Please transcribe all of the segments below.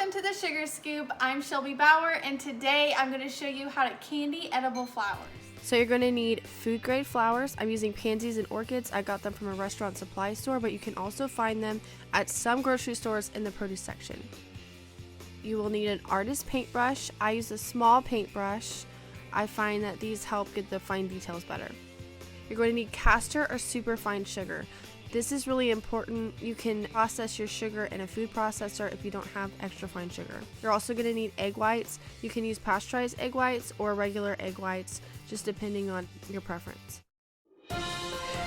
Welcome to the Sugar Scoop. I'm Shelby Bower, and today I'm going to show you how to candy edible flowers. So you're going to need food grade flowers. I'm using pansies and orchids. I got them from a restaurant supply store, but you can also find them at some grocery stores in the produce section. You will need an artist paintbrush. I use a small paintbrush. I find that these help get the fine details better. You're going to need castor or superfine sugar. This is really important. You can process your sugar in a food processor if you don't have extra fine sugar. You're also going to need egg whites. You can use pasteurized egg whites or regular egg whites, just depending on your preference.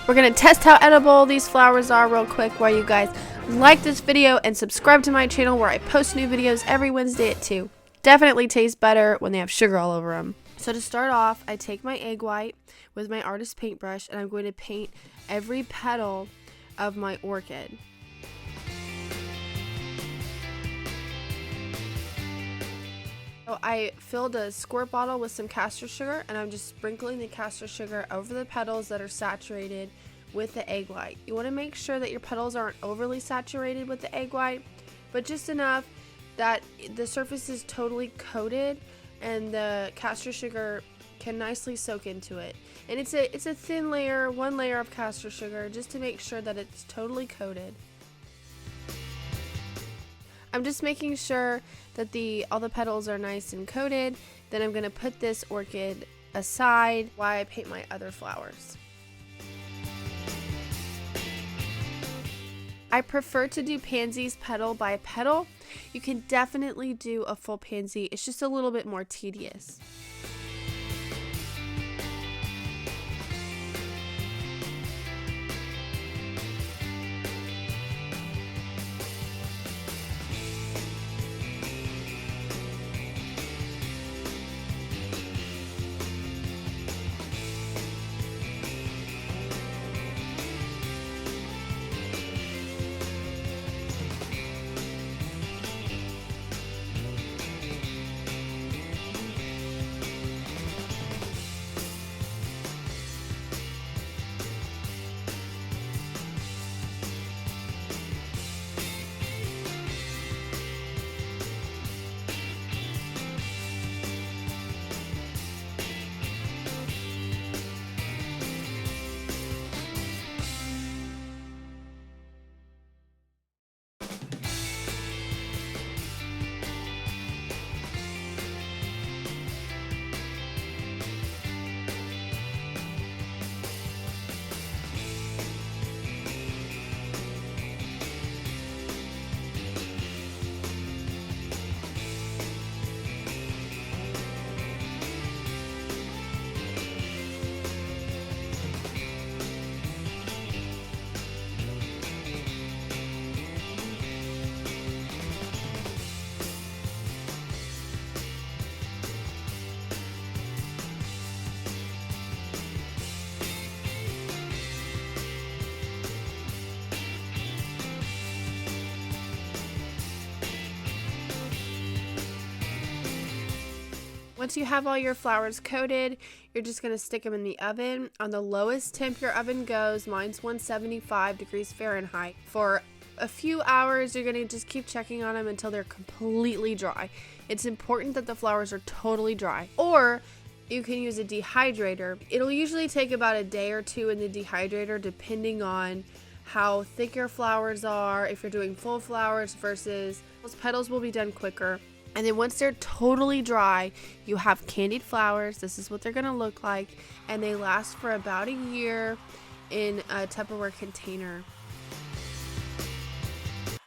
We're going to test how edible these flowers are real quick while you guys like this video and subscribe to my channel where I post new videos every Wednesday at 2. Definitely taste better when they have sugar all over them. So to start off, I take my egg white with my artist paintbrush and I'm going to paint every petal of my orchid. So I filled a squirt bottle with some castor sugar and I'm just sprinkling the castor sugar over the petals that are saturated with the egg white. You want to make sure that your petals aren't overly saturated with the egg white, but just enough that the surface is totally coated and the castor sugar can nicely soak into it. And it's a thin layer, one layer of castor sugar, just to make sure that it's totally coated. I'm just making sure that all the petals are nice and coated. Then I'm going to put this orchid aside while I paint my other flowers. I prefer to do pansies petal by petal. You can definitely do a full pansy. It's just a little bit more tedious. Once you have all your flowers coated, you're just going to stick them in the oven. On the lowest temp your oven goes, mine's 175 degrees Fahrenheit. For a few hours, you're going to just keep checking on them until they're completely dry. It's important that the flowers are totally dry. Or you can use a dehydrator. It'll usually take about a day or two in the dehydrator depending on how thick your flowers are, if you're doing full flowers versus those petals will be done quicker. And then once they're totally dry, you have candied flowers. This is what they're going to look like. And they last for about a year in a Tupperware container.